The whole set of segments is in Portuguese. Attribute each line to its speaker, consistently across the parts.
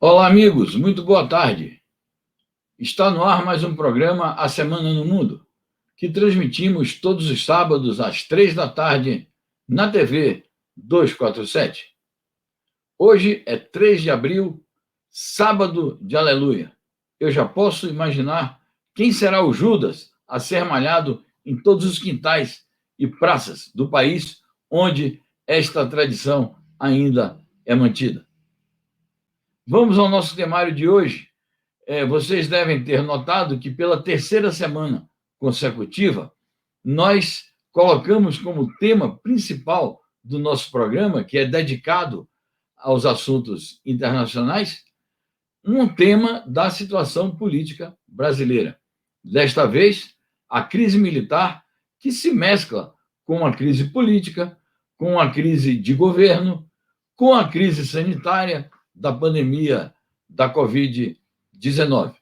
Speaker 1: Olá, amigos, muito boa tarde. Está no ar mais um programa A Semana no Mundo, que transmitimos todos os sábados às 3 da tarde na TV 247. Hoje é 3 de abril, sábado de Aleluia. Eu já posso imaginar quem será o Judas a ser malhado em todos os quintais e praças do país onde esta tradição ainda é mantida. Vamos ao nosso temário de hoje. Vocês devem ter notado que pela terceira semana consecutiva, nós colocamos como tema principal do nosso programa, que é dedicado aos assuntos internacionais, um tema da situação política brasileira. Desta vez, a crise militar, que se mescla com a crise política, com a crise de governo, com a crise sanitária da pandemia da Covid-19.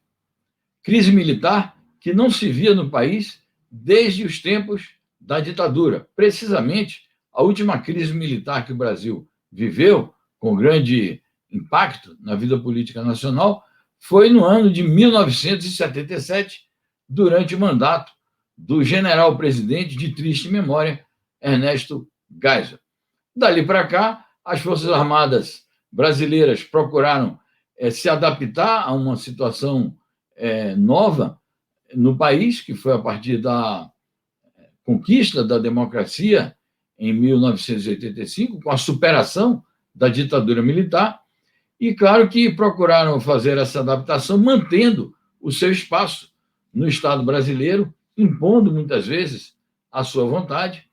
Speaker 1: Crise militar que não se via no país desde os tempos da ditadura. Precisamente, a última crise militar que o Brasil viveu, com grande impacto na vida política nacional, foi no ano de 1977, durante o mandato do general-presidente de triste memória, Ernesto Geisel. Dali para cá, as Forças Armadas brasileiras procuraram se adaptar a uma situação nova no país, que foi a partir da conquista da democracia em 1985, com a superação da ditadura militar, e claro que procuraram fazer essa adaptação mantendo o seu espaço no Estado brasileiro, impondo muitas vezes a sua vontade,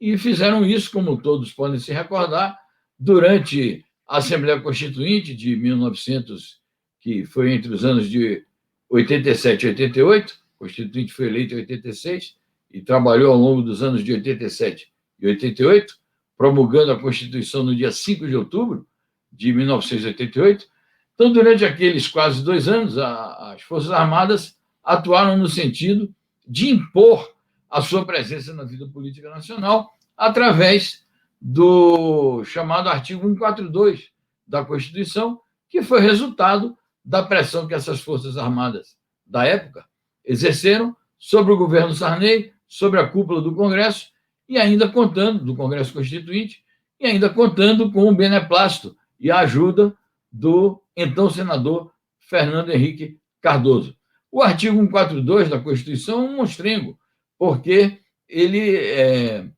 Speaker 1: e fizeram isso, como todos podem se recordar, durante a Assembleia Constituinte de 1900, que foi entre os anos de 87 e 88, a Constituinte foi eleita em 86 e trabalhou ao longo dos anos de 87 e 88, promulgando a Constituição no dia 5 de outubro de 1988. Então, durante aqueles quase 2 anos, as Forças Armadas atuaram no sentido de impor a sua presença na vida política nacional através do chamado artigo 142 da Constituição, que foi resultado da pressão que essas Forças Armadas da época exerceram sobre o governo Sarney, sobre a cúpula do Congresso, e ainda contando, do Congresso Constituinte, e ainda contando com o beneplácito e a ajuda do então senador Fernando Henrique Cardoso. O artigo 142 da Constituição é um monstrengo, porque ele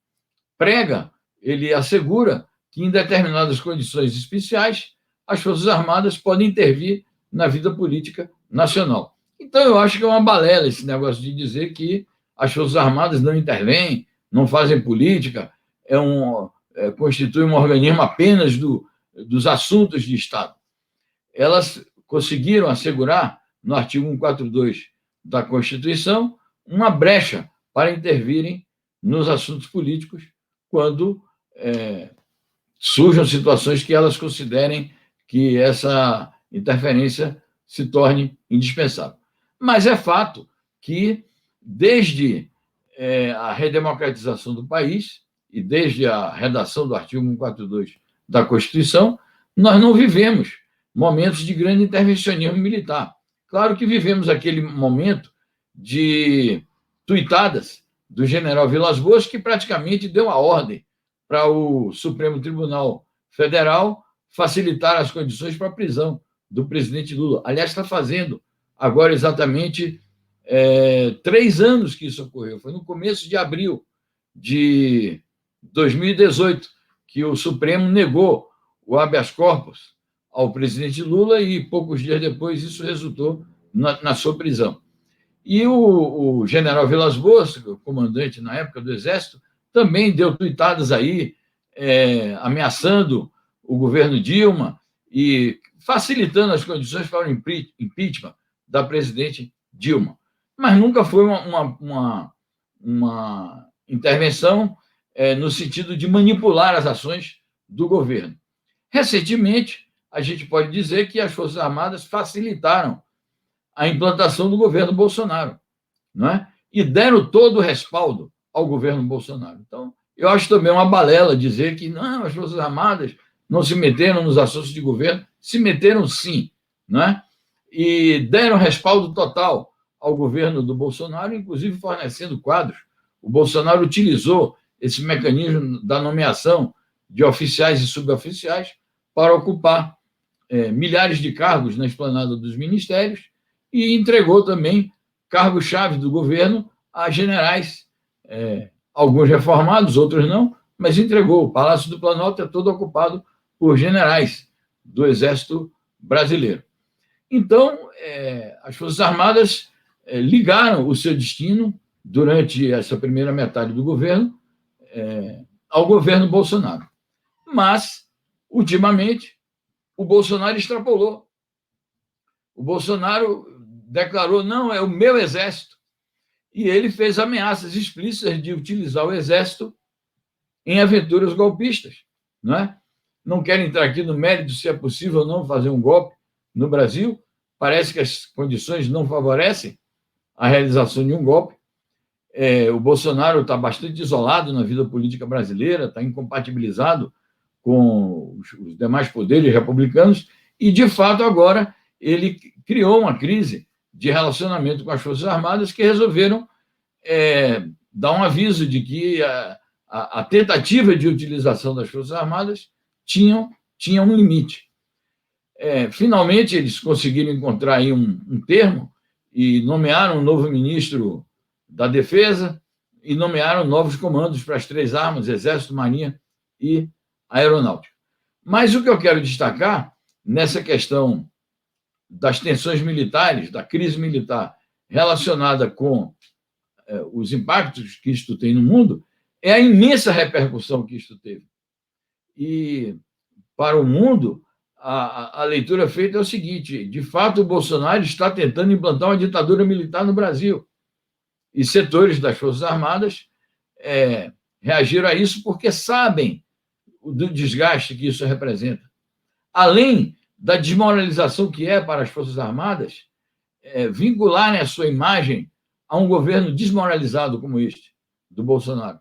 Speaker 1: prega, ele assegura que, em determinadas condições especiais, as Forças Armadas podem intervir na vida política nacional. Então, eu acho que é uma balela esse negócio de dizer que as Forças Armadas não intervêm, não fazem política, constitui um organismo apenas dos assuntos de Estado. Elas conseguiram assegurar, no artigo 142 da Constituição, uma brecha para intervirem nos assuntos políticos quando surjam situações que elas considerem que essa interferência se torne indispensável. Mas é fato que, desde a redemocratização do país e desde a redação do artigo 142 da Constituição, nós não vivemos momentos de grande intervencionismo militar. Claro que vivemos aquele momento de tuitadas do general Vilas Boas, que praticamente deu a ordem para o Supremo Tribunal Federal facilitar as condições para a prisão do presidente Lula. Aliás, está fazendo agora exatamente 3 anos que isso ocorreu. Foi no começo de abril de 2018 que o Supremo negou o habeas corpus ao presidente Lula e, poucos dias depois, isso resultou na sua prisão. E o general Vilas Boas, comandante na época do Exército, também deu tuitadas aí, ameaçando o governo Dilma e facilitando as condições para o impeachment da presidente Dilma. Mas nunca foi uma intervenção no sentido de manipular as ações do governo. Recentemente, a gente pode dizer que as Forças Armadas facilitaram a implantação do governo Bolsonaro, não é? E deram todo o respaldo ao governo Bolsonaro. Então, eu acho também uma balela dizer que não, as Forças Armadas não se meteram nos assuntos de governo. Se meteram, sim, não é? E deram respaldo total ao governo do Bolsonaro, inclusive fornecendo quadros. O Bolsonaro utilizou esse mecanismo da nomeação de oficiais e suboficiais para ocupar milhares de cargos na esplanada dos ministérios e entregou também cargos-chave do governo a generais, alguns reformados, outros não, mas entregou. O Palácio do Planalto é todo ocupado por generais do Exército Brasileiro. Então, as Forças Armadas ligaram o seu destino, durante essa primeira metade do governo, ao governo Bolsonaro. Mas, ultimamente, o Bolsonaro extrapolou. O Bolsonaro declarou: não, é o meu exército. E ele fez ameaças explícitas de utilizar o exército em aventuras golpistas. Não é? Não quero entrar aqui no mérito se é possível ou não fazer um golpe no Brasil. Parece que as condições não favorecem a realização de um golpe. O Bolsonaro está bastante isolado na vida política brasileira, está incompatibilizado com os demais poderes republicanos e, de fato, agora ele criou uma crise de relacionamento com as Forças Armadas que resolveram dar um aviso de que a tentativa de utilização das Forças Armadas tinha um limite. Finalmente, eles conseguiram encontrar aí um termo e nomearam um novo ministro da Defesa e nomearam novos comandos para as 3 armas, Exército, Marinha e Aeronáutica. Mas o que eu quero destacar nessa questão das tensões militares, da crise militar relacionada com os impactos que isto tem no mundo, é a imensa repercussão que isto teve. E, para o mundo, a leitura feita é o seguinte: de fato, o Bolsonaro está tentando implantar uma ditadura militar no Brasil. E setores das Forças Armadas reagiram a isso porque sabem do desgaste que isso representa. Além da desmoralização que é para as Forças Armadas vincularem a sua imagem a um governo desmoralizado como este, do Bolsonaro.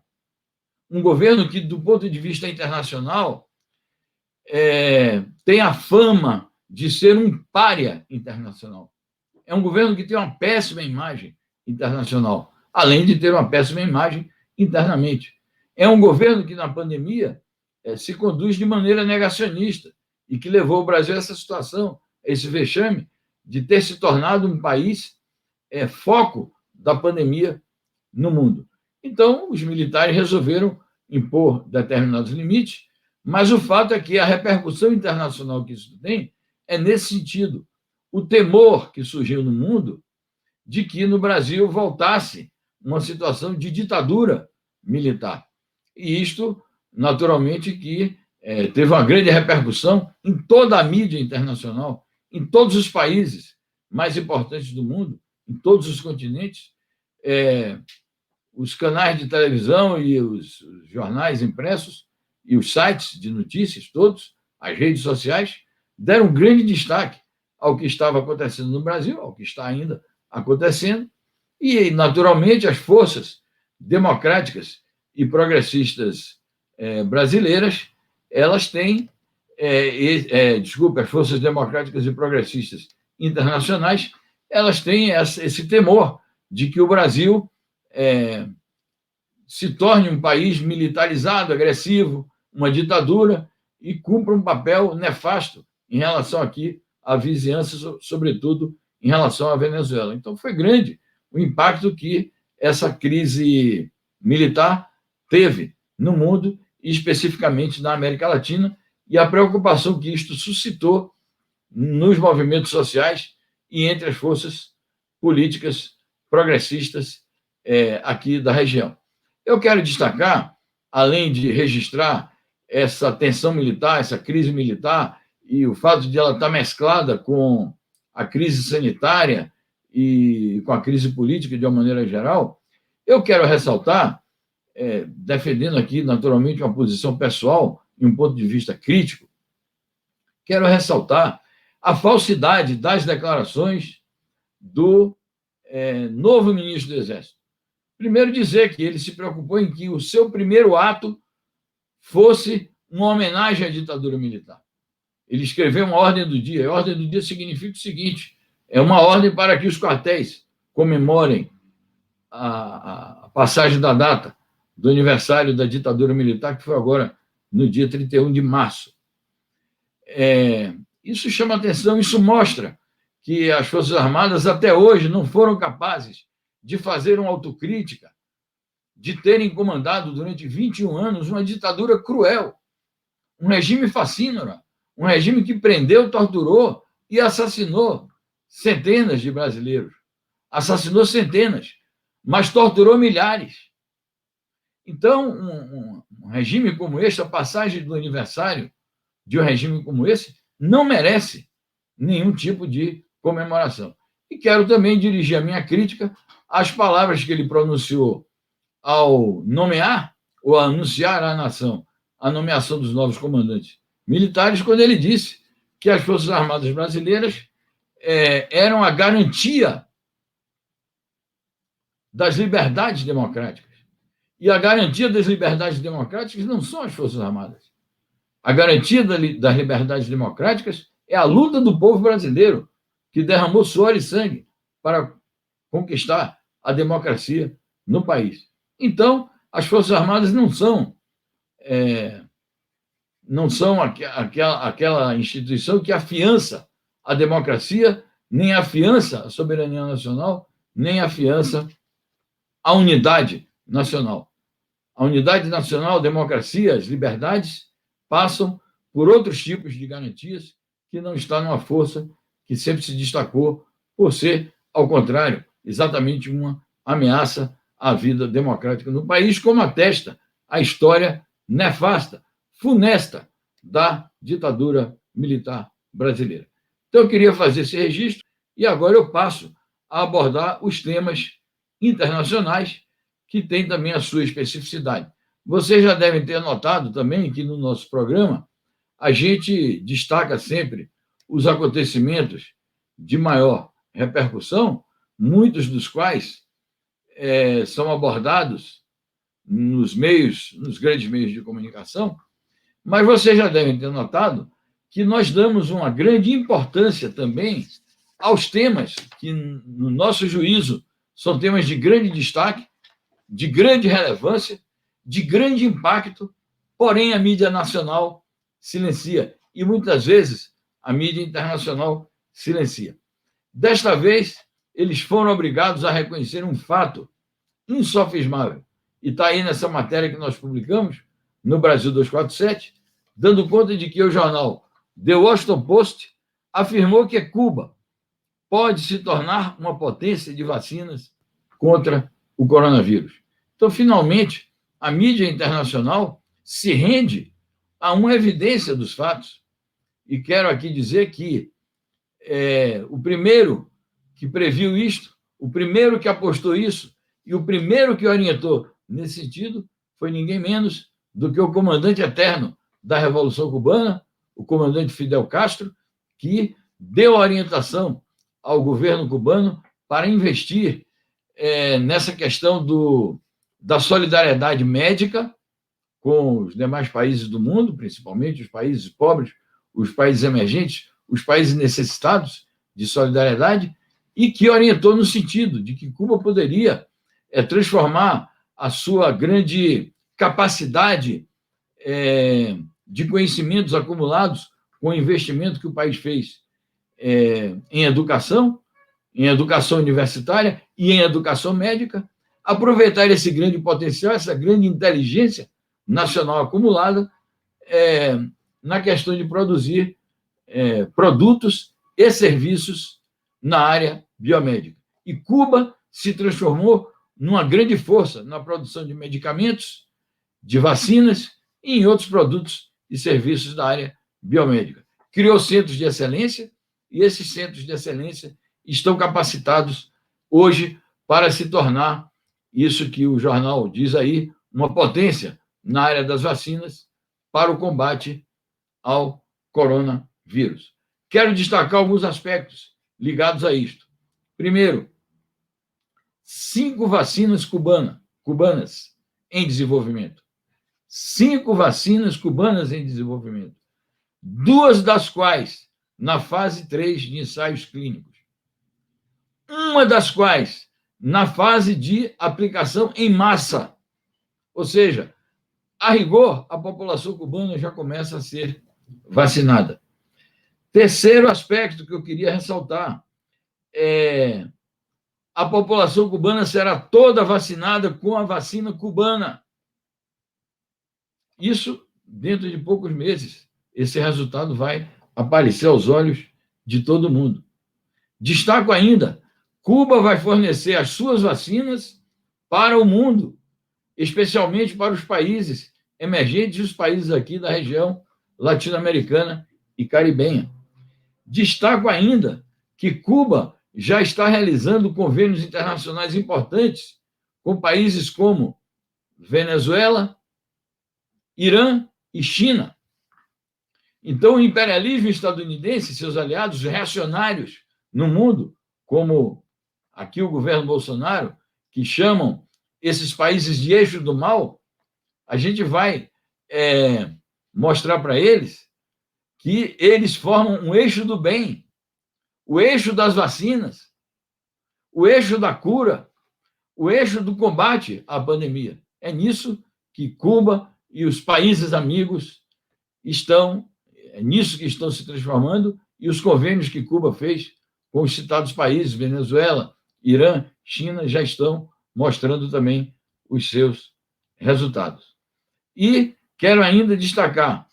Speaker 1: Um governo que, do ponto de vista internacional, tem a fama de ser um pária internacional. É um governo que tem uma péssima imagem internacional, além de ter uma péssima imagem internamente. É um governo que, na pandemia, se conduz de maneira negacionista e que levou o Brasil a essa situação, a esse vexame de ter se tornado um país foco da pandemia no mundo. Então, os militares resolveram impor determinados limites, mas o fato é que a repercussão internacional que isso tem é nesse sentido. O temor que surgiu no mundo de que no Brasil voltasse uma situação de ditadura militar. E isto, naturalmente, que teve uma grande repercussão em toda a mídia internacional, em todos os países mais importantes do mundo, em todos os continentes. Os canais de televisão e os jornais impressos e os sites de notícias, todos, as redes sociais, deram grande destaque ao que estava acontecendo no Brasil, ao que está ainda acontecendo, e, naturalmente, as forças democráticas e progressistas brasileiras, elas têm, as forças democráticas e progressistas internacionais, elas têm esse temor de que o Brasil se torne um país militarizado, agressivo, uma ditadura, e cumpra um papel nefasto em relação aqui à vizinhança, sobretudo em relação à Venezuela. Então, foi grande o impacto que essa crise militar teve no mundo, e especificamente na América Latina, e a preocupação que isto suscitou nos movimentos sociais e entre as forças políticas progressistas aqui da região. Eu quero destacar, além de registrar essa tensão militar, essa crise militar, e o fato de ela estar mesclada com a crise sanitária e com a crise política de uma maneira geral, eu quero ressaltar, defendendo aqui, naturalmente, uma posição pessoal e um ponto de vista crítico, quero ressaltar a falsidade das declarações do novo ministro do Exército. Primeiro, dizer que ele se preocupou em que o seu primeiro ato fosse uma homenagem à ditadura militar. Ele escreveu uma ordem do dia. A ordem do dia significa o seguinte: é uma ordem para que os quartéis comemorem a passagem da data do aniversário da ditadura militar, que foi agora no dia 31 de março. Isso chama atenção, isso mostra que as Forças Armadas até hoje não foram capazes de fazer uma autocrítica, de terem comandado durante 21 anos uma ditadura cruel, um regime fascínora, um regime que prendeu, torturou e assassinou centenas de brasileiros. Assassinou centenas, mas torturou milhares. Então, um regime como este, a passagem do aniversário de um regime como esse, não merece nenhum tipo de comemoração. E quero também dirigir a minha crítica às palavras que ele pronunciou ao nomear ou anunciar à nação a nomeação dos novos comandantes militares, quando ele disse que as Forças Armadas brasileiras eram a garantia das liberdades democráticas. E a garantia das liberdades democráticas não são as Forças Armadas. A garantia das liberdades democráticas é a luta do povo brasileiro, que derramou suor e sangue para conquistar a democracia no país. Então, as Forças Armadas não são aquela instituição que afiança a democracia, nem afiança a soberania nacional, nem afiança a unidade nacional. A unidade nacional, a democracia, as liberdades passam por outros tipos de garantias que não está numa força que sempre se destacou por ser, ao contrário, exatamente uma ameaça à vida democrática no país, como atesta a história nefasta, funesta da ditadura militar brasileira. Então, eu queria fazer esse registro e agora eu passo a abordar os temas internacionais que têm também a sua especificidade. Vocês já devem ter notado também que no nosso programa a gente destaca sempre os acontecimentos de maior repercussão, muitos dos quais são abordados nos grandes meios de comunicação, mas vocês já devem ter notado que nós damos uma grande importância também aos temas que, no nosso juízo, são temas de grande destaque, de grande relevância, de grande impacto, porém a mídia nacional silencia e muitas vezes a mídia internacional silencia. Desta vez, eles foram obrigados a reconhecer um fato insofismável. E está aí nessa matéria que nós publicamos, no Brasil 247, dando conta de que o jornal The Washington Post afirmou que Cuba pode se tornar uma potência de vacinas contra o coronavírus. Então, finalmente, a mídia internacional se rende a uma evidência dos fatos. E quero aqui dizer que o primeiro que previu isto, o primeiro que apostou isso e o primeiro que orientou nesse sentido foi ninguém menos do que o comandante eterno da Revolução Cubana, o comandante Fidel Castro, que deu a orientação ao governo cubano para investir nessa questão da solidariedade médica com os demais países do mundo, principalmente os países pobres, os países emergentes, os países necessitados de solidariedade, e que orientou no sentido de que Cuba poderia transformar a sua grande capacidade de conhecimentos acumulados com o investimento que o país fez em educação universitária e em educação médica, aproveitar esse grande potencial, essa grande inteligência nacional acumulada na questão de produzir produtos e serviços na área biomédica. E Cuba se transformou numa grande força na produção de medicamentos, de vacinas e em outros produtos e serviços da área biomédica. Criou centros de excelência e esses centros de excelência estão capacitados hoje para se tornar isso que o jornal diz aí, uma potência na área das vacinas para o combate ao coronavírus. Quero destacar alguns aspectos ligados a isto. Primeiro, 5 vacinas cubanas em desenvolvimento. 5 vacinas cubanas em desenvolvimento. 2 das quais na fase 3 de ensaios clínicos, uma das quais na fase de aplicação em massa. Ou seja, a rigor, a população cubana já começa a ser vacinada. Terceiro aspecto que eu queria ressaltar é a população cubana será toda vacinada com a vacina cubana. Isso dentro de poucos meses. Esse resultado vai aparecer aos olhos de todo mundo. Destaco ainda, Cuba vai fornecer as suas vacinas para o mundo, especialmente para os países emergentes e os países aqui da região latino-americana e caribenha. Destaco ainda que Cuba já está realizando convênios internacionais importantes com países como Venezuela, Irã e China. Então, o imperialismo estadunidense e seus aliados reacionários no mundo, como aqui o governo Bolsonaro, que chamam esses países de eixo do mal, a gente vai mostrar para eles que eles formam um eixo do bem, o eixo das vacinas, o eixo da cura, o eixo do combate à pandemia. É nisso que Cuba e os países amigos estão, é nisso que estão se transformando, e os convênios que Cuba fez com os citados países, Venezuela, Irã, China, já estão mostrando também os seus resultados. E quero ainda destacar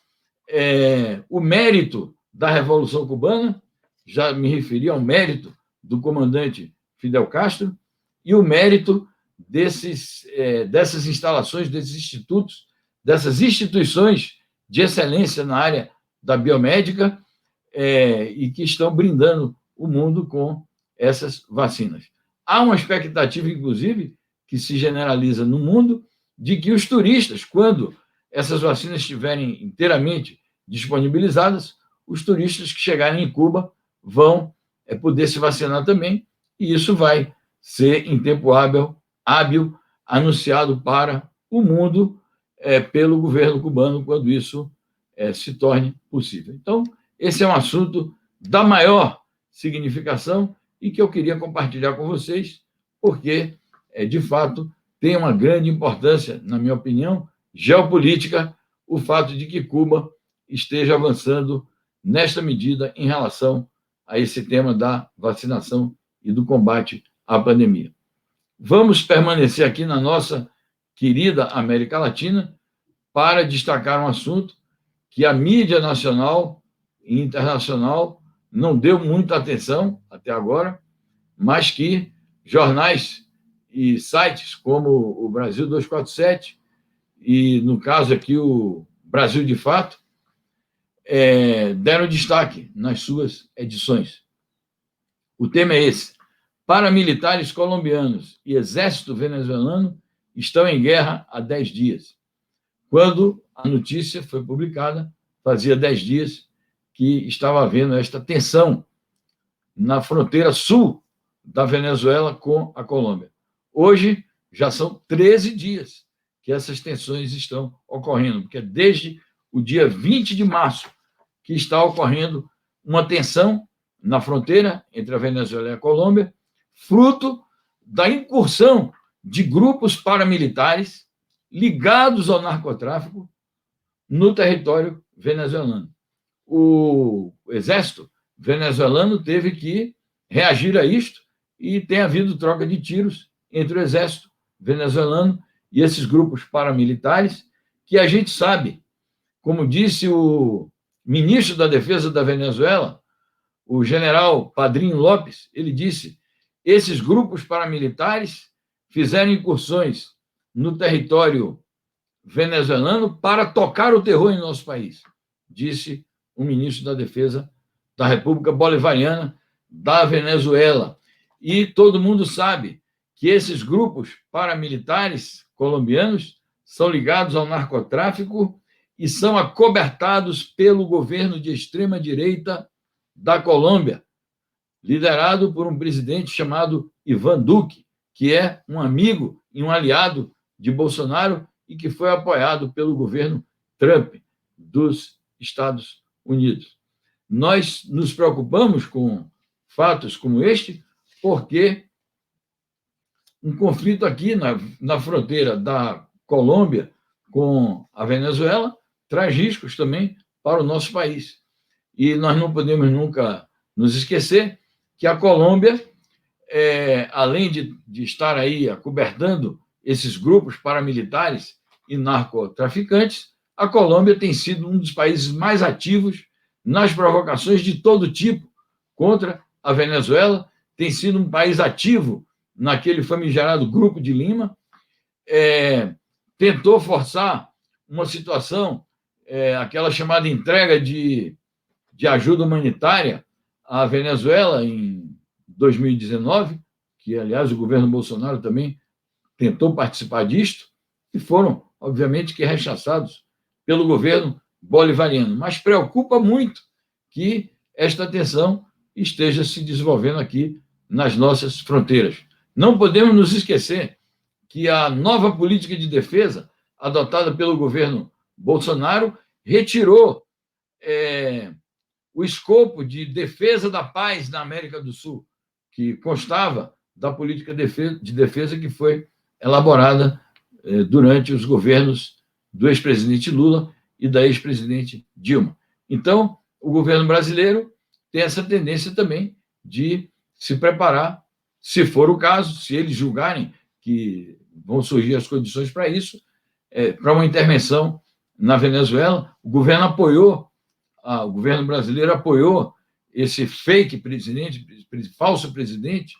Speaker 1: o mérito da Revolução Cubana, já me referi ao mérito do comandante Fidel Castro, e o mérito dessas instalações, desses institutos, dessas instituições de excelência na área da biomédica e que estão brindando o mundo com essas vacinas. Há uma expectativa, inclusive, que se generaliza no mundo, de que os turistas, quando essas vacinas estiverem inteiramente disponibilizadas, os turistas que chegarem em Cuba vão poder se vacinar também, e isso vai ser em tempo hábil anunciado para o mundo pelo governo cubano, quando isso se torne possível. Então, esse é um assunto da maior significação e que eu queria compartilhar com vocês, porque, de fato, tem uma grande importância, na minha opinião, geopolítica, o fato de que Cuba esteja avançando nesta medida em relação a esse tema da vacinação e do combate à pandemia. Vamos permanecer aqui na nossa querida América Latina para destacar um assunto que a mídia nacional e internacional não deu muita atenção até agora, mas que jornais e sites como o Brasil 247 e, no caso aqui, o Brasil de Fato, deram destaque nas suas edições. O tema é esse: paramilitares colombianos e exército venezuelano estão em guerra há 10 dias. Quando a notícia foi publicada, fazia 10 dias que estava havendo esta tensão na fronteira sul da Venezuela com a Colômbia. Hoje, já são 13 dias que essas tensões estão ocorrendo, porque é desde o dia 20 de março que está ocorrendo uma tensão na fronteira entre a Venezuela e a Colômbia, fruto da incursão de grupos paramilitares ligados ao narcotráfico no território venezuelano. O exército venezuelano teve que reagir a isto e tem havido troca de tiros entre o exército venezuelano e esses grupos paramilitares, que a gente sabe, como disse o ministro da Defesa da Venezuela, o general Padrinho Lopes, ele disse: esses grupos paramilitares fizeram incursões no território venezuelano para tocar o terror em nosso país, disse o ministro da Defesa da República Bolivariana da Venezuela. E todo mundo sabe que esses grupos paramilitares colombianos são ligados ao narcotráfico e são acobertados pelo governo de extrema-direita da Colômbia, liderado por um presidente chamado Iván Duque, que é um amigo e um aliado de Bolsonaro e que foi apoiado pelo governo Trump dos Estados Unidos. Nós nos preocupamos com fatos como este porque um conflito aqui na fronteira da Colômbia com a Venezuela traz riscos também para o nosso país. E nós não podemos nunca nos esquecer que a Colômbia, além de estar aí acobertando esses grupos paramilitares e narcotraficantes, a Colômbia tem sido um dos países mais ativos nas provocações de todo tipo contra a Venezuela, tem sido um país ativo naquele famigerado Grupo de Lima, tentou forçar uma situação, aquela chamada entrega de ajuda humanitária à Venezuela em 2019, que, aliás, o governo Bolsonaro também tentou participar disto, e foram, obviamente, que rechaçados pelo governo bolivariano. Mas preocupa muito que esta tensão esteja se desenvolvendo aqui nas nossas fronteiras. Não podemos nos esquecer que a nova política de defesa adotada pelo governo Bolsonaro retirou o escopo de defesa da paz na América do Sul, que constava da política de defesa que foi elaborada durante os governos do ex-presidente Lula e da ex-presidente Dilma. Então, o governo brasileiro tem essa tendência também de se preparar, se for o caso, se eles julgarem que vão surgir as condições para isso, para uma intervenção na Venezuela. O governo brasileiro apoiou esse fake presidente, falso presidente,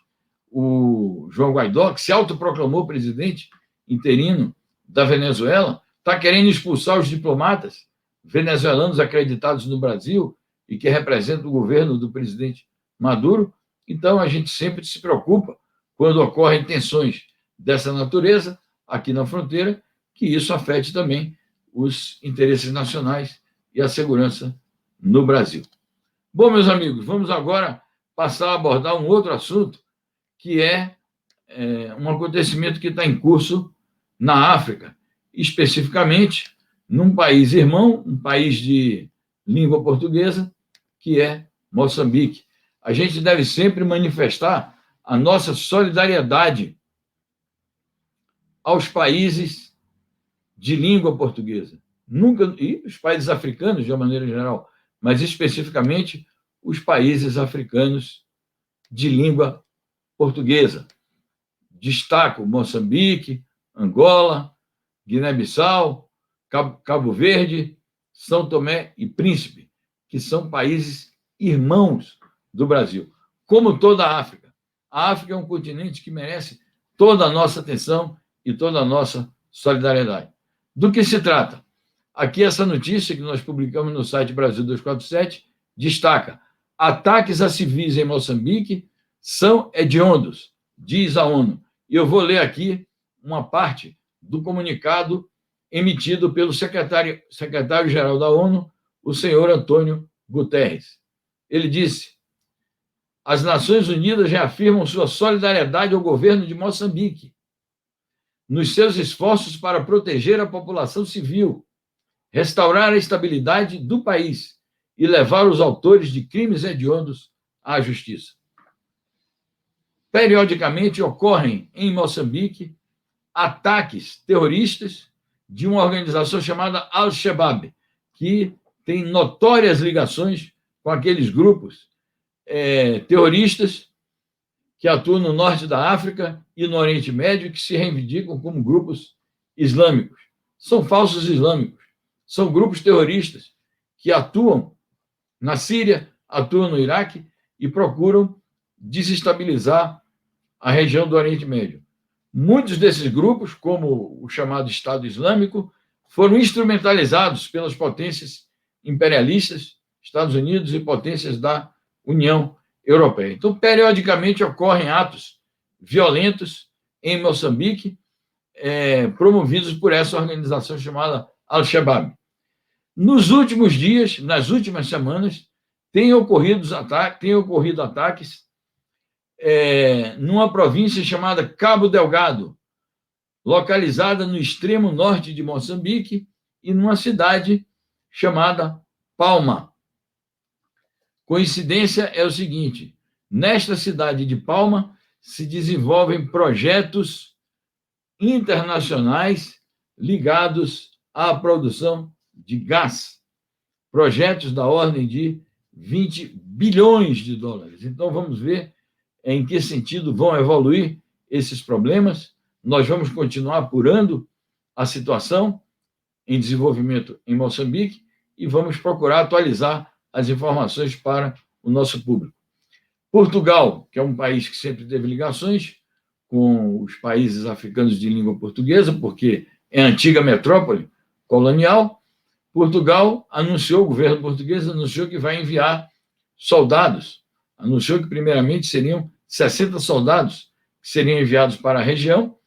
Speaker 1: o João Guaidó, que se autoproclamou presidente interino da Venezuela, está querendo expulsar os diplomatas venezuelanos acreditados no Brasil e que representam o governo do presidente Maduro. Então, a gente sempre se preocupa quando ocorrem tensões dessa natureza aqui na fronteira, que isso afete também os interesses nacionais e a segurança no Brasil. Bom, meus amigos, vamos agora passar a abordar um outro assunto, que é um acontecimento que está em curso na África, especificamente num país irmão, um país de língua portuguesa, que é Moçambique. A gente deve sempre manifestar a nossa solidariedade aos países de língua portuguesa. E os países africanos, de uma maneira geral, mas especificamente os países africanos de língua portuguesa. Destaco Moçambique, Angola, Guiné-Bissau, Cabo Verde, São Tomé e Príncipe, que são países irmãos do Brasil, como toda a África. A África é um continente que merece toda a nossa atenção e toda a nossa solidariedade. Do que se trata? Aqui essa notícia que nós publicamos no site Brasil 247 destaca: ataques a civis em Moçambique são hediondos, diz a ONU. E eu vou ler aqui uma parte do comunicado emitido pelo secretário-geral da ONU, o senhor Antônio Guterres. Ele disse: as Nações Unidas reafirmam sua solidariedade ao governo de Moçambique nos seus esforços para proteger a população civil, restaurar a estabilidade do país e levar os autores de crimes hediondos à justiça. Periodicamente ocorrem em Moçambique ataques terroristas de uma organização chamada Al-Shabaab, que tem notórias ligações com aqueles grupos terroristas que atuam no norte da África e no Oriente Médio, que se reivindicam como grupos islâmicos. São falsos islâmicos. São grupos terroristas que atuam na Síria, atuam no Iraque e procuram desestabilizar a região do Oriente Médio. Muitos desses grupos, como o chamado Estado Islâmico, foram instrumentalizados pelas potências imperialistas, Estados Unidos e potências da União Europeia. Então, periodicamente ocorrem atos violentos em Moçambique, promovidos por essa organização chamada Al-Shabaab. Nos últimos dias, nas últimas semanas, têm ocorrido ataques numa província chamada Cabo Delgado, localizada no extremo norte de Moçambique, e numa cidade chamada Palma, Coincidência é o seguinte: nesta cidade de Palma se desenvolvem projetos internacionais ligados à produção de gás, projetos da ordem de 20 bilhões de dólares. Então, vamos ver em que sentido vão evoluir esses problemas. Nós vamos continuar apurando a situação em desenvolvimento em Moçambique e vamos procurar atualizar as informações para o nosso público. Portugal, que é um país que sempre teve ligações com os países africanos de língua portuguesa, porque é a antiga metrópole colonial. Portugal anunciou, o governo português anunciou que vai enviar soldados, anunciou que primeiramente seriam 60 soldados que seriam enviados para a região,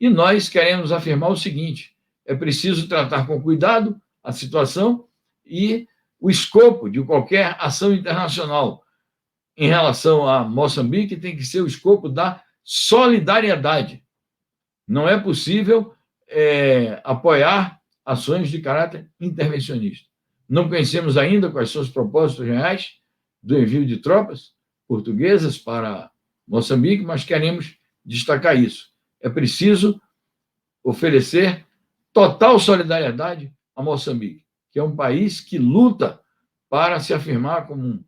Speaker 1: e nós queremos afirmar o seguinte: é preciso tratar com cuidado a situação e o escopo de qualquer ação internacional em relação a Moçambique tem que ser o escopo da solidariedade. Não é possível apoiar ações de caráter intervencionista. Não conhecemos ainda quais são os propósitos reais do envio de tropas portuguesas para Moçambique, mas queremos destacar isso. É preciso oferecer total solidariedade a Moçambique, que é um país que luta para se afirmar como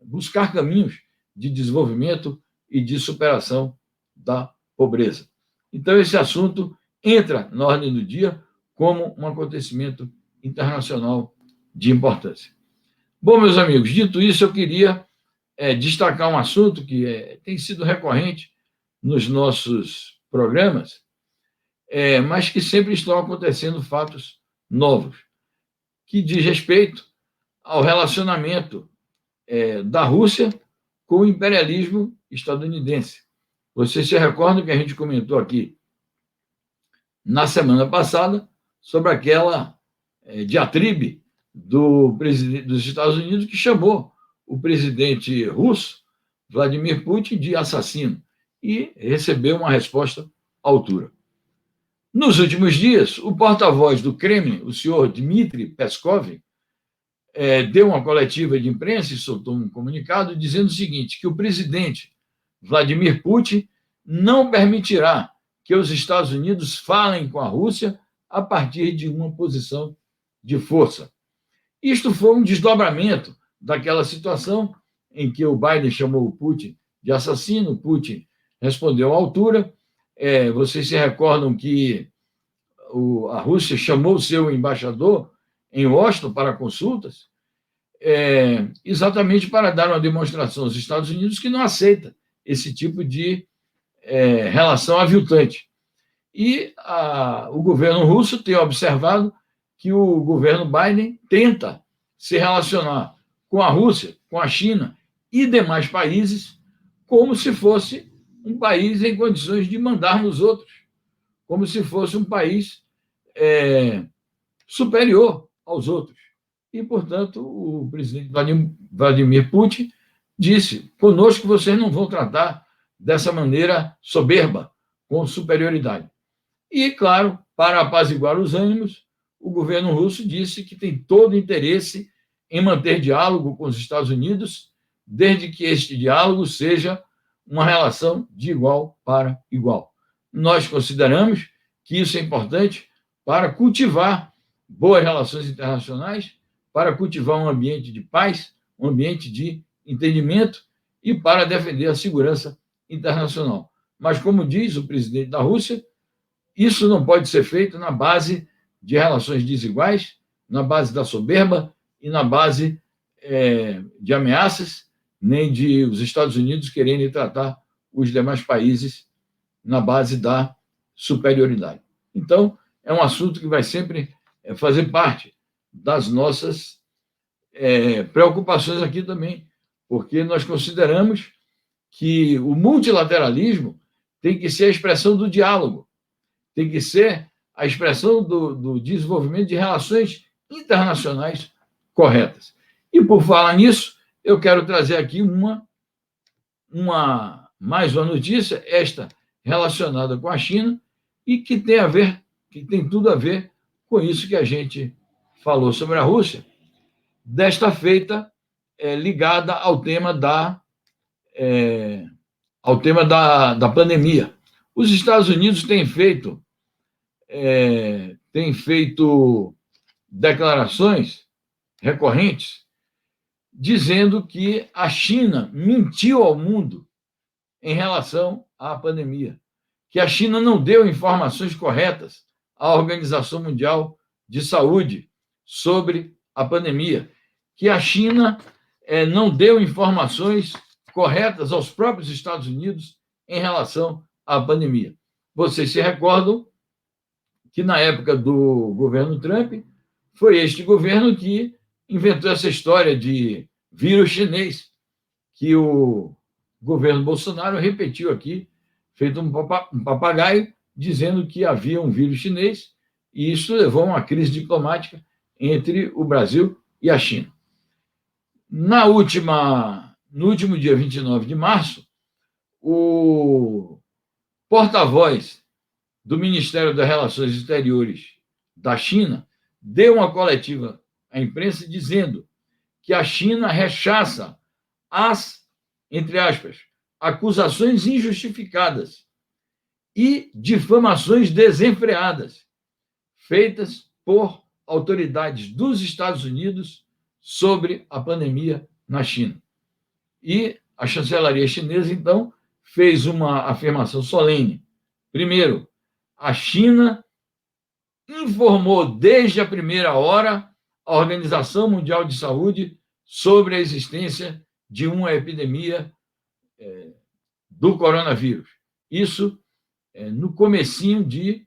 Speaker 1: buscar caminhos de desenvolvimento e de superação da pobreza. Então, esse assunto entra na ordem do dia como um acontecimento internacional de importância. Bom, meus amigos, dito isso, eu queria destacar um assunto que tem sido recorrente nos nossos programas, mas que sempre estão acontecendo fatos novos, que diz respeito ao relacionamento da Rússia com o imperialismo estadunidense. Vocês se recordam que a gente comentou aqui na semana passada sobre aquela diatribe do presidente dos Estados Unidos que chamou o presidente russo, Vladimir Putin, de assassino e recebeu uma resposta à altura. Nos últimos dias, o porta-voz do Kremlin, o senhor Dmitry Peskov, deu uma coletiva de imprensa e soltou um comunicado dizendo o seguinte, que o presidente Vladimir Putin não permitirá que os Estados Unidos falem com a Rússia a partir de uma posição de força. Isto foi um desdobramento daquela situação em que o Biden chamou o Putin de assassino, Putin respondeu à altura. Vocês se recordam que a Rússia chamou o seu embaixador em Washington para consultas, exatamente para dar uma demonstração aos Estados Unidos que não aceita esse tipo de relação aviltante. E o governo russo tem observado que o governo Biden tenta se relacionar com a Rússia, com a China e demais países como se fosse um país em condições de mandar nos outros, como se fosse um país superior aos outros. E, portanto, o presidente Vladimir Putin disse: conosco vocês não vão tratar dessa maneira soberba, com superioridade. E, claro, para apaziguar os ânimos, o governo russo disse que tem todo o interesse em manter diálogo com os Estados Unidos, desde que este diálogo seja uma relação de igual para igual. Nós consideramos que isso é importante para cultivar boas relações internacionais, para cultivar um ambiente de paz, um ambiente de entendimento e para defender a segurança internacional. Mas, como diz o presidente da Rússia, isso não pode ser feito na base de relações desiguais, na base da soberba e na base de ameaças, nem de os Estados Unidos quererem tratar os demais países na base da superioridade. Então, é um assunto que vai sempre fazer parte das nossas preocupações aqui também, porque nós consideramos que o multilateralismo tem que ser a expressão do diálogo, tem que ser a expressão do desenvolvimento de relações internacionais corretas. E, por falar nisso, eu quero trazer aqui mais uma notícia, esta relacionada com a China, e que tem tudo a ver com isso que a gente falou sobre a Rússia. Desta feita, ligada ao tema da pandemia. Os Estados Unidos têm feito declarações recorrentes dizendo que a China mentiu ao mundo em relação à pandemia, que a China não deu informações corretas à Organização Mundial de Saúde sobre a pandemia, que a China não deu informações corretas aos próprios Estados Unidos em relação à pandemia. Vocês se recordam que, na época do governo Trump, foi este governo que inventou essa história de vírus chinês, que o governo Bolsonaro repetiu aqui, feito um papagaio, dizendo que havia um vírus chinês, e isso levou a uma crise diplomática entre o Brasil e a China. No último dia 29 de março, o porta-voz do Ministério das Relações Exteriores da China deu uma coletiva à imprensa dizendo que a China rechaça as, entre aspas, acusações injustificadas e difamações desenfreadas feitas por autoridades dos Estados Unidos sobre a pandemia na China. E a chancelaria chinesa, então, fez uma afirmação solene. Primeiro, a China informou desde a primeira hora a Organização Mundial de Saúde sobre a existência de uma epidemia do coronavírus. Isso no comecinho de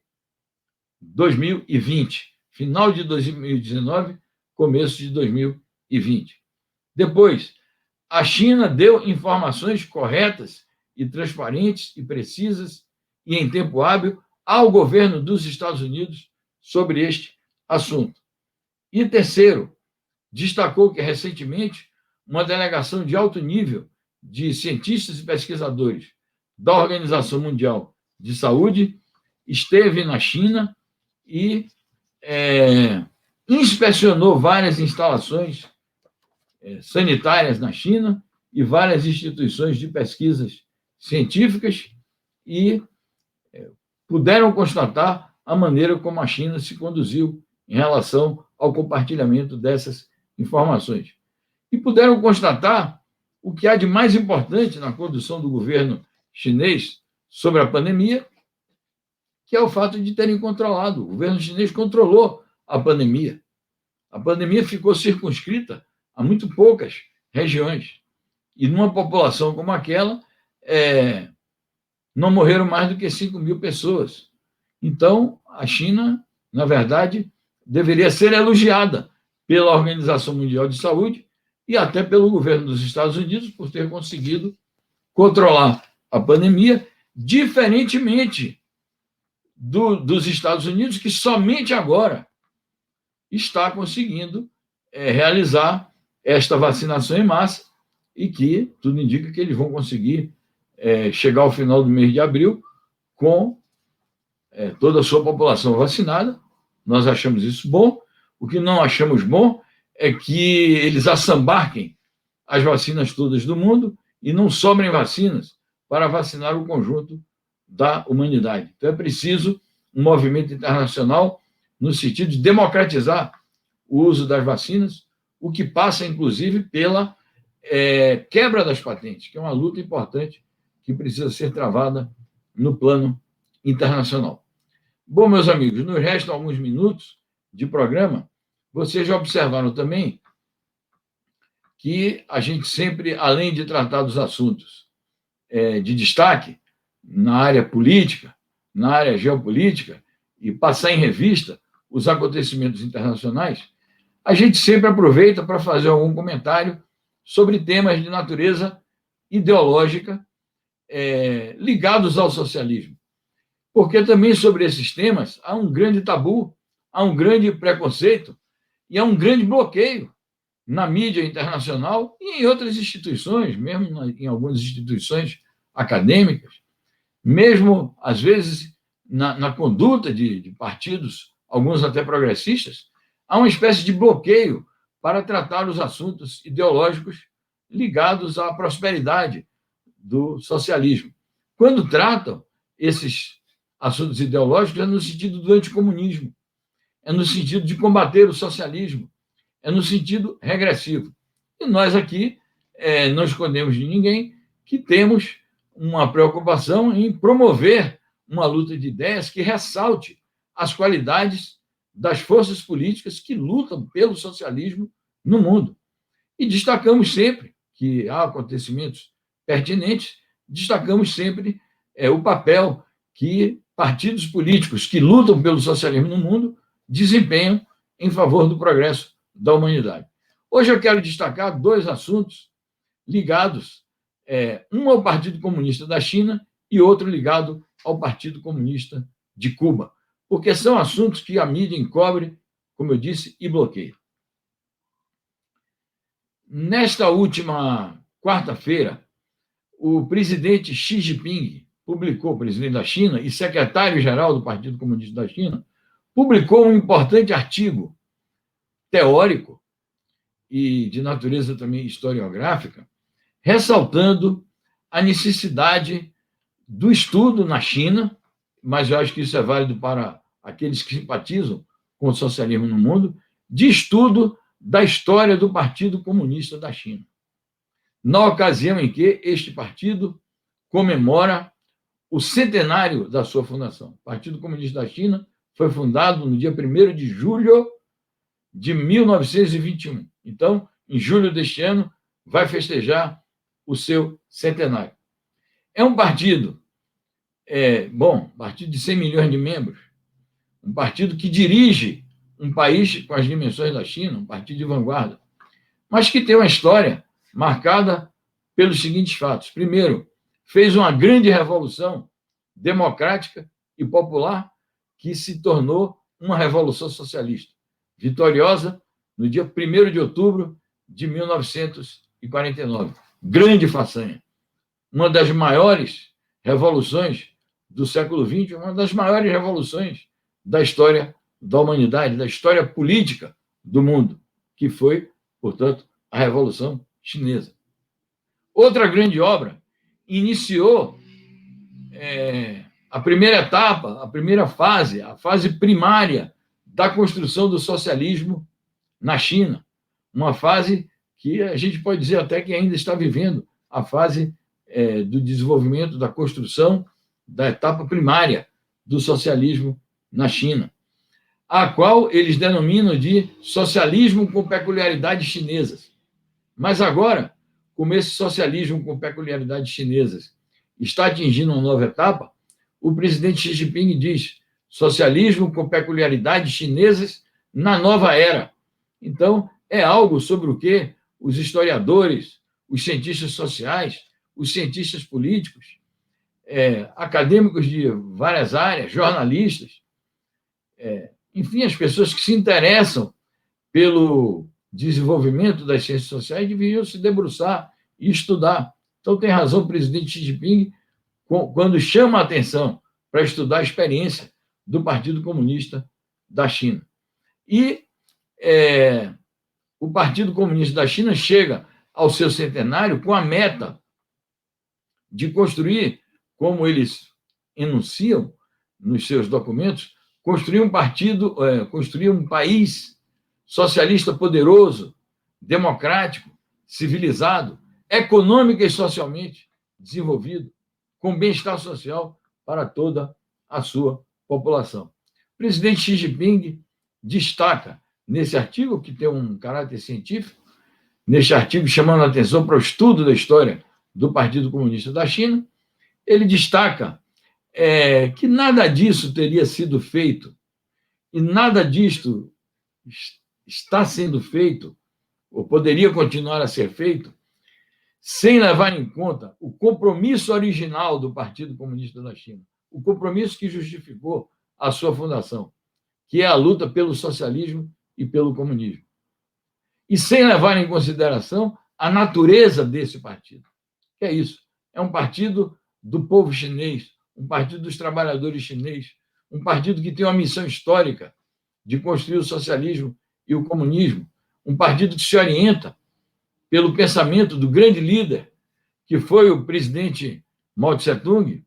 Speaker 1: 2020, final de 2019, começo de 2020. Depois, a China deu informações corretas e transparentes e precisas e em tempo hábil ao governo dos Estados Unidos sobre este assunto. E terceiro, destacou que recentemente uma delegação de alto nível de cientistas e pesquisadores da Organização Mundial de Saúde esteve na China e inspecionou várias instalações sanitárias na China e várias instituições de pesquisas científicas e puderam constatar a maneira como a China se conduziu em relação ao compartilhamento dessas informações. E puderam constatar o que há de mais importante na condução do governo chinês sobre a pandemia, que é o fato de terem controlado. O governo chinês controlou a pandemia. A pandemia ficou circunscrita a muito poucas regiões. E numa população como aquela, não morreram mais do que 5.000 pessoas. Então, a China, na verdade, deveria ser elogiada pela Organização Mundial de Saúde e até pelo governo dos Estados Unidos por ter conseguido controlar a pandemia, diferentemente dos Estados Unidos, que somente agora está conseguindo realizar esta vacinação em massa e que tudo indica que eles vão conseguir chegar ao final do mês de abril com toda a sua população vacinada. Nós achamos isso bom. O que não achamos bom é que eles assambarquem as vacinas todas do mundo e não sobrem vacinas para vacinar o conjunto da humanidade. Então, é preciso um movimento internacional no sentido de democratizar o uso das vacinas, o que passa, inclusive, pela quebra das patentes, que é uma luta importante que precisa ser travada no plano internacional. Bom, meus amigos, nos restam alguns minutos de programa. Vocês já observaram também que a gente sempre, além de tratar dos assuntos de destaque na área política, na área geopolítica, e passar em revista os acontecimentos internacionais, a gente sempre aproveita para fazer algum comentário sobre temas de natureza ideológica ligados ao socialismo. Porque também sobre esses temas há um grande tabu, há um grande preconceito e há um grande bloqueio na mídia internacional e em outras instituições, mesmo em algumas instituições acadêmicas, mesmo, às vezes, na conduta de partidos, alguns até progressistas, há uma espécie de bloqueio para tratar os assuntos ideológicos ligados à prosperidade do socialismo. Quando tratam esses assuntos ideológicos, é no sentido do anticomunismo, é no sentido de combater o socialismo, é no sentido regressivo. E nós aqui não escondemos de ninguém que temos uma preocupação em promover uma luta de ideias que ressalte as qualidades das forças políticas que lutam pelo socialismo no mundo. E destacamos sempre que há acontecimentos pertinentes, destacamos sempre o papel que partidos políticos que lutam pelo socialismo no mundo desempenham em favor do progresso da humanidade. Hoje eu quero destacar dois assuntos ligados, um ao Partido Comunista da China e outro ligado ao Partido Comunista de Cuba, porque são assuntos que a mídia encobre, como eu disse, e bloqueia. Nesta última quarta-feira, o presidente Xi Jinping publicou, presidente da China e secretário-geral do Partido Comunista da China, publicou um importante artigo teórico e de natureza também historiográfica, ressaltando a necessidade do estudo na China, mas eu acho que isso é válido para aqueles que simpatizam com o socialismo no mundo, de estudo da história do Partido Comunista da China. Na ocasião em que este partido comemora o centenário da sua fundação. O Partido Comunista da China foi fundado no dia 1º de julho de 1921. Então, em julho deste ano, vai festejar o seu centenário. É um partido, partido de 100 milhões de membros, um partido que dirige um país com as dimensões da China, um partido de vanguarda, mas que tem uma história marcada pelos seguintes fatos. Primeiro, fez uma grande revolução democrática e popular que se tornou uma revolução socialista, vitoriosa no dia 1º de outubro de 1949. Grande façanha. Uma das maiores revoluções do século XX, uma das maiores revoluções da história da humanidade, da história política do mundo, que foi, portanto, a Revolução Chinesa. Outra grande obra iniciou a primeira etapa, a primeira fase, a fase primária da construção do socialismo na China, uma fase que a gente pode dizer até que ainda está vivendo a fase do desenvolvimento, da construção da etapa primária do socialismo na China, a qual eles denominam de socialismo com peculiaridades chinesas. Mas agora, como esse socialismo com peculiaridades chinesas está atingindo uma nova etapa, o presidente Xi Jinping diz socialismo com peculiaridades chinesas na nova era. Então, é algo sobre o que os historiadores, os cientistas sociais, os cientistas políticos, acadêmicos de várias áreas, jornalistas, enfim, as pessoas que se interessam pelo desenvolvimento das ciências sociais deveriam se debruçar e estudar. Então, tem razão o presidente Xi Jinping quando chama a atenção para estudar a experiência do Partido Comunista da China. E o Partido Comunista da China chega ao seu centenário com a meta de construir, como eles enunciam nos seus documentos, construir um partido, construir um país socialista poderoso, democrático, civilizado, econômica e socialmente desenvolvido, com bem-estar social para toda a sua população. O presidente Xi Jinping destaca nesse artigo, que tem um caráter científico, neste artigo chamando a atenção para o estudo da história do Partido Comunista da China, ele destaca que nada disso teria sido feito e nada disto está sendo feito, ou poderia continuar a ser feito, sem levar em conta o compromisso original do Partido Comunista da China, o compromisso que justificou a sua fundação, que é a luta pelo socialismo e pelo comunismo. E sem levar em consideração a natureza desse partido. Que é isso? É um partido do povo chinês, um partido dos trabalhadores chinês, um partido que tem uma missão histórica de construir o socialismo e o comunismo, um partido que se orienta pelo pensamento do grande líder, que foi o presidente Mao Tse-tung,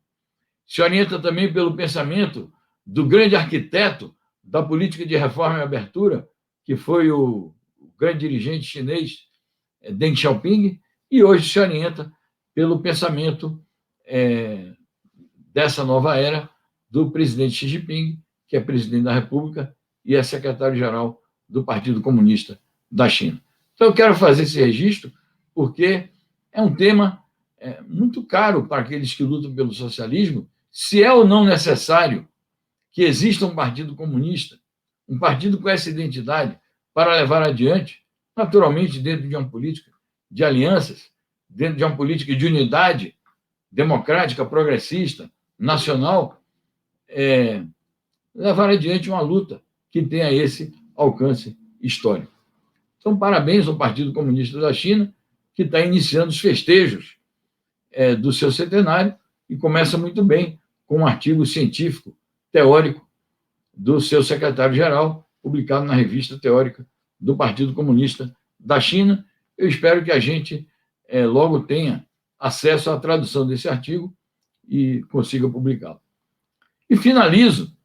Speaker 1: se orienta também pelo pensamento do grande arquiteto da política de reforma e abertura, que foi o grande dirigente chinês Deng Xiaoping, e hoje se orienta pelo pensamento dessa nova era do presidente Xi Jinping, que é presidente da República e é secretário-geral do Partido Comunista da China. Então, eu quero fazer esse registro porque é um tema muito caro para aqueles que lutam pelo socialismo, se é ou não necessário que exista um partido comunista, um partido com essa identidade para levar adiante, naturalmente dentro de uma política de alianças, dentro de uma política de unidade democrática, progressista, nacional, levar adiante uma luta que tenha esse alcance histórico. Então, parabéns ao Partido Comunista da China, que está iniciando os festejos do seu centenário e começa muito bem com um artigo científico, teórico, do seu secretário-geral, publicado na revista teórica do Partido Comunista da China. Eu espero que a gente logo tenha acesso à tradução desse artigo e consiga publicá-lo. E finalizo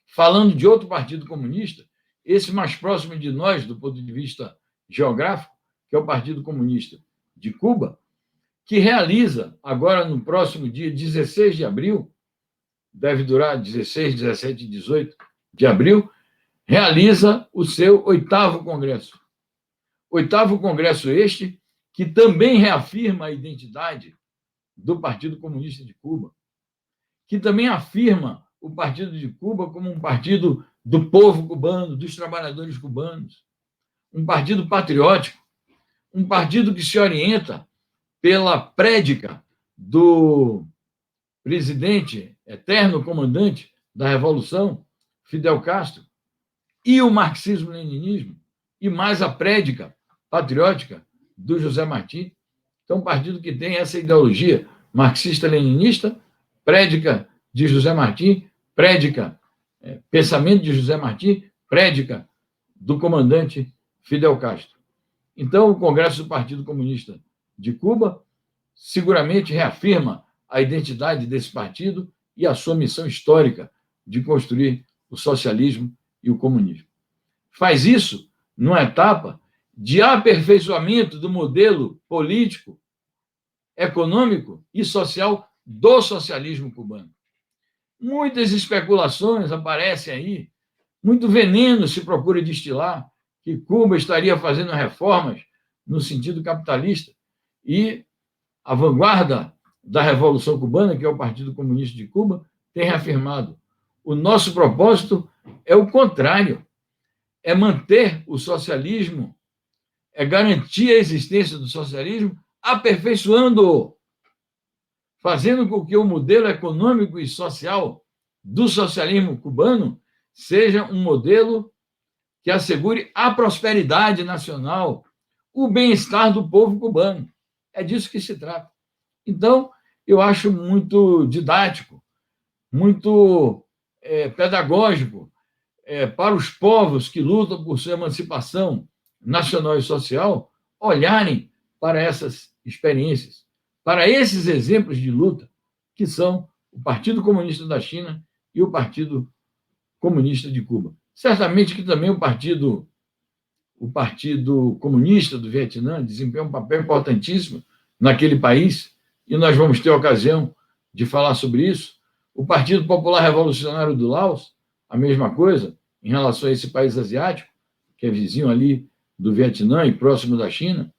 Speaker 1: falando de outro partido comunista, esse mais próximo de nós, do ponto de vista geográfico, que é o Partido Comunista de Cuba, que realiza, agora no próximo dia 16 de abril, deve durar 16, 17 e 18 de abril, realiza o seu 8º Congresso. 8º Congresso este, que também reafirma a identidade do Partido Comunista de Cuba, que também afirma o Partido de Cuba como um partido do povo cubano, dos trabalhadores cubanos, um partido patriótico, um partido que se orienta pela prédica do presidente, eterno comandante da Revolução, Fidel Castro, e o marxismo-leninismo, e mais a prédica patriótica do José Martí. Então, um partido que tem essa ideologia marxista-leninista, prédica de José Martí, prédica, pensamento de José Martí, prédica do comandante Fidel Castro. Então, o Congresso do Partido Comunista de Cuba seguramente reafirma a identidade desse partido e a sua missão histórica de construir o socialismo e o comunismo. Faz isso numa etapa de aperfeiçoamento do modelo político, econômico e social do socialismo cubano. Muitas especulações aparecem aí, muito veneno se procura destilar, que Cuba estaria fazendo reformas no sentido capitalista, e a vanguarda da Revolução Cubana, que é o Partido Comunista de Cuba, tem reafirmado: o nosso propósito é o contrário, é manter o socialismo, é garantir a existência do socialismo, aperfeiçoando-o, fazendo com que o modelo econômico e social do socialismo cubano seja um modelo que assegure a prosperidade nacional, o bem-estar do povo cubano. É disso que se trata. Então, eu acho muito didático, muito pedagógico para os povos que lutam por sua emancipação nacional e social olharem para essas experiências, para esses exemplos de luta, que são o Partido Comunista da China e o Partido Comunista de Cuba. Certamente que também o Partido Comunista do Vietnã desempenha um papel importantíssimo naquele país, e nós vamos ter ocasião de falar sobre isso. O Partido Popular Revolucionário do Laos, a mesma coisa, em relação a esse país asiático, que é vizinho ali do Vietnã e próximo da China,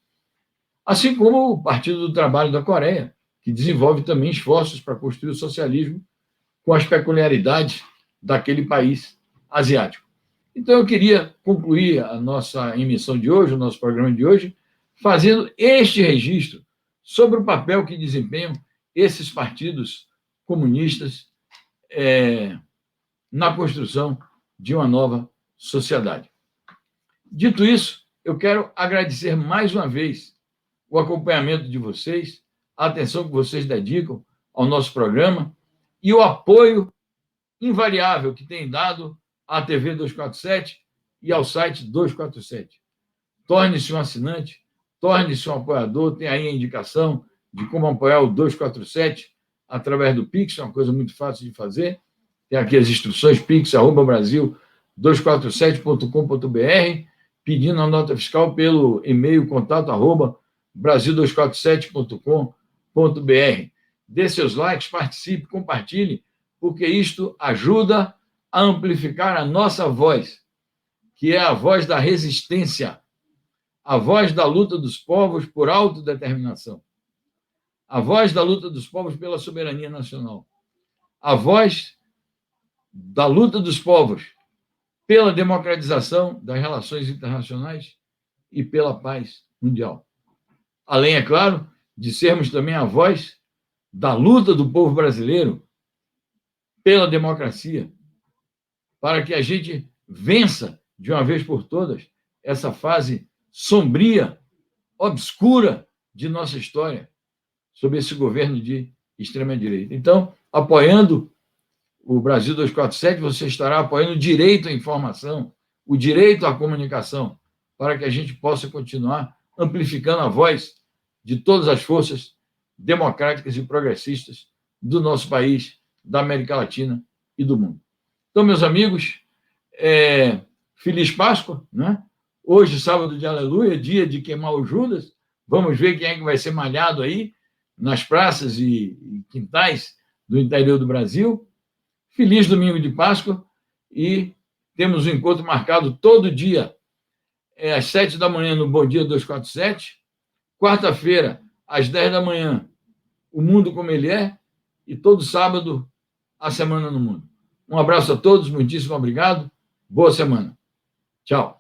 Speaker 1: assim como o Partido do Trabalho da Coreia, que desenvolve também esforços para construir o socialismo com as peculiaridades daquele país asiático. Então, eu queria concluir a nossa emissão de hoje, o nosso programa de hoje, fazendo este registro sobre o papel que desempenham esses partidos comunistas na construção de uma nova sociedade. Dito isso, eu quero agradecer mais uma vez o acompanhamento de vocês, a atenção que vocês dedicam ao nosso programa e o apoio invariável que tem dado à TV 247 e ao site 247. torne-se um assinante, torne-se um apoiador. Tem aí a indicação de como apoiar o 247 através do Pix, é uma coisa muito fácil de fazer. Tem aqui as instruções, pix@brasil247.com.br, pedindo a nota fiscal pelo e-mail contato@brasil247.com.br. Dê seus likes, participe, compartilhe, porque isto ajuda a amplificar a nossa voz, que é a voz da resistência, a voz da luta dos povos por autodeterminação, a voz da luta dos povos pela soberania nacional, a voz da luta dos povos pela democratização das relações internacionais e pela paz mundial. Além, é claro, de sermos também a voz da luta do povo brasileiro pela democracia, para que a gente vença de uma vez por todas essa fase sombria, obscura de nossa história, sob esse governo de extrema-direita. Então, apoiando o Brasil 247, você estará apoiando o direito à informação, o direito à comunicação, para que a gente possa continuar amplificando a voz de todas as forças democráticas e progressistas do nosso país, da América Latina e do mundo. Então, meus amigos, feliz Páscoa, né? Hoje, sábado de Aleluia, dia de queimar o Judas. Vamos ver quem é que vai ser malhado aí nas praças e quintais do interior do Brasil. Feliz domingo de Páscoa e temos um encontro marcado todo dia, às 7 da manhã no Bom Dia 247, quarta-feira, às 10 da manhã, O Mundo Como Ele É, e todo sábado, A Semana no Mundo. Um abraço a todos, muitíssimo obrigado, boa semana. Tchau.